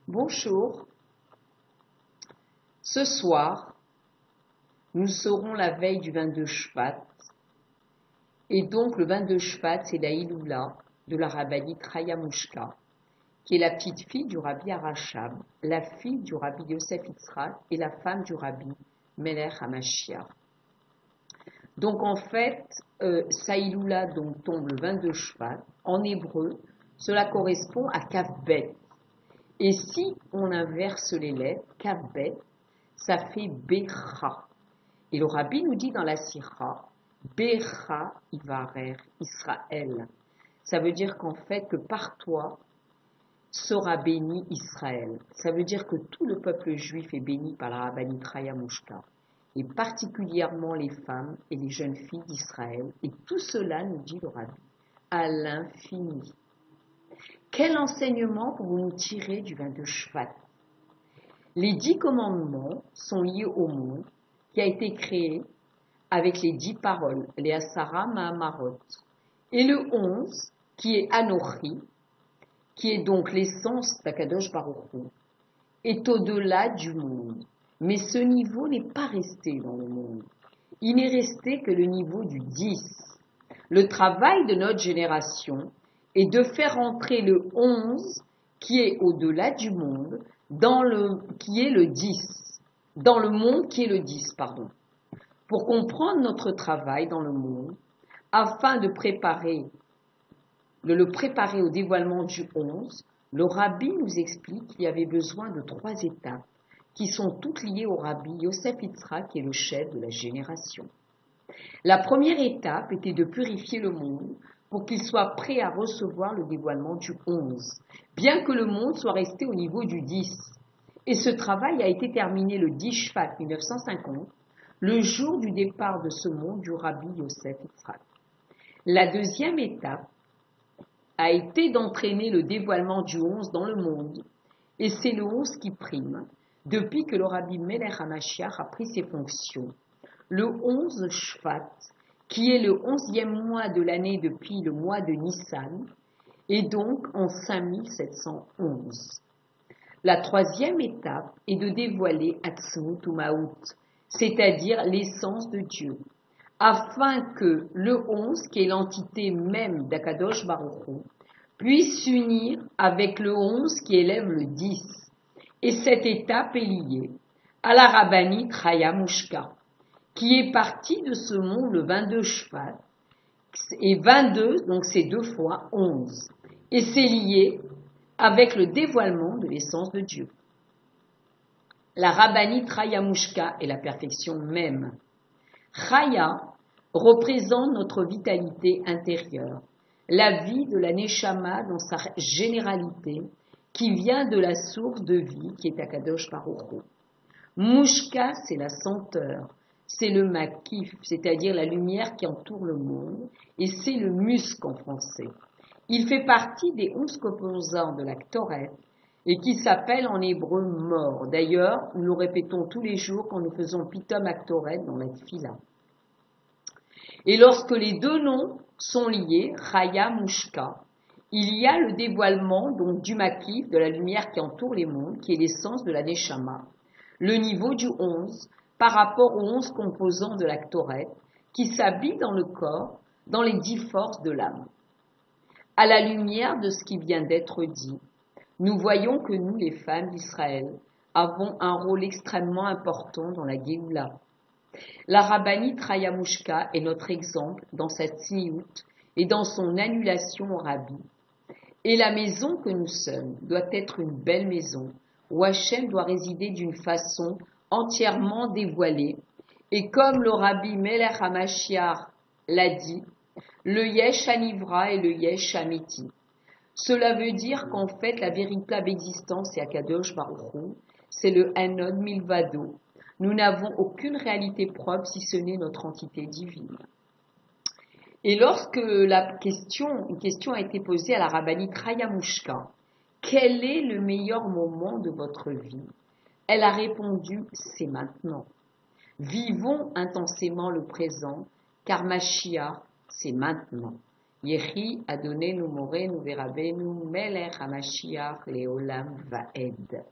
Bonjour, ce soir, nous serons la veille du 22 Shvat, et donc le 22 Shvat, c'est la Iloula de la rabbinite Chaya Mushka, qui est la petite fille du Rabbi Arashab, la fille du Rabbi Yosef Yitzhak et la femme du Rabbi Melech HaMashiach. Donc en fait, sa Iloula donc, tombe le 22 Shvat. En hébreu, cela correspond à Kavbet. Et si on inverse les lettres, Kavbet, ça fait Becha. Et le Rabbi nous dit dans la Sira, Becha Ivarer Israël. Ça veut dire qu'en fait, que par toi sera béni Israël. Ça veut dire que tout le peuple juif est béni par la rabbinite Chaya Mushka, et particulièrement les femmes et les jeunes filles d'Israël. Et tout cela, nous dit le Rabbi, à l'infini. Quel enseignement pouvons-nous tirer du 22 Shvat? Les 10 commandements sont liés au monde qui a été créé avec les 10 paroles, les Asara Mahamarot. Et le 11, qui est Anochi, qui est donc l'essence d'Akadosh Baruch Hu, est au-delà du monde. Mais ce niveau n'est pas resté dans le monde. Il n'est resté que le niveau du 10. Le travail de notre génération est de faire entrer le 11, qui est au-delà du monde, qui est le 10. Dans le monde qui est le 10, pardon. Pour comprendre notre travail dans le monde, afin de le préparer au dévoilement du 11, le Rabbi nous explique qu'il y avait besoin de 3 étapes qui sont toutes liées au Rabbi Yosef Yitzhak, qui est le chef de la génération. La première étape était de purifier le monde pour qu'il soit prêt à recevoir le dévoilement du 11, bien que le monde soit resté au niveau du 10. Et ce travail a été terminé le 10 Shvat 1950, le jour du départ de ce monde du Rabbi Yosef Yitzhak. La deuxième étape a été d'entraîner le dévoilement du 11 dans le monde, et c'est le 11 qui prime, depuis que le Rabbi Melech HaMashiach a pris ses fonctions. Le 11 Shvat, qui est le 11e mois de l'année depuis le mois de Nissan, est donc en 5711. La troisième étape est de dévoiler Atzmut Umaout, c'est-à-dire l'essence de Dieu, afin que le 11, qui est l'entité même d'Akadosh Baruch Hu, puisse s'unir avec le 11 qui élève le 10. Et cette étape est liée à la rabbinite Chaya Mushka, qui est partie de ce monde le 22 Shvat, et 22, donc c'est 2 fois 11. Et c'est lié avec le dévoilement de l'essence de Dieu. La rabbinite Chaya Mushka est la perfection même. Chaya représente notre vitalité intérieure, la vie de la Neshama dans sa généralité, qui vient de la source de vie qui est Akadosh Baruch Hu. Mushka, c'est la senteur, c'est le makif, c'est-à-dire la lumière qui entoure le monde, et c'est le musc en français. Il fait partie des 11 composants de la Ktoret, et qui s'appelle en hébreu mort. D'ailleurs, nous le répétons tous les jours quand nous faisons Pitom Aktoret dans la Tfila. Et lorsque les deux noms sont liés, Chaya Mushka, il y a le dévoilement donc du makif, de la lumière qui entoure les mondes, qui est l'essence de la Neshama, le niveau du 11, par rapport aux 11 composants de la Ktoret, qui s'habillent dans le corps, dans les 10 forces de l'âme. À la lumière de ce qui vient d'être dit, nous voyons que nous, les femmes d'Israël, avons un rôle extrêmement important dans la Géoula. La rabbinite Chaya Mushka est notre exemple dans sa tzniut et dans son annulation au Rabbi. Et la maison que nous sommes doit être une belle maison où Hachem doit résider d'une façon entièrement dévoilée. Et comme le Rabbi Melech HaMashiach l'a dit, le Yesh Hanivra et le Yesh Amiti. Cela veut dire qu'en fait la véritable existence est Akadosh Baruch Hu, c'est le Hanod Milvado. Nous n'avons aucune réalité propre si ce n'est notre entité divine. Et lorsque une question a été posée à la rabbinite Chaya Mushka, quel est le meilleur moment de votre vie? Elle a répondu, c'est maintenant. Vivons intensément le présent, car Mashiach, c'est maintenant. Yehi Adonenu Morenu Verabenu Melech HaMashiach Leolam Vaed.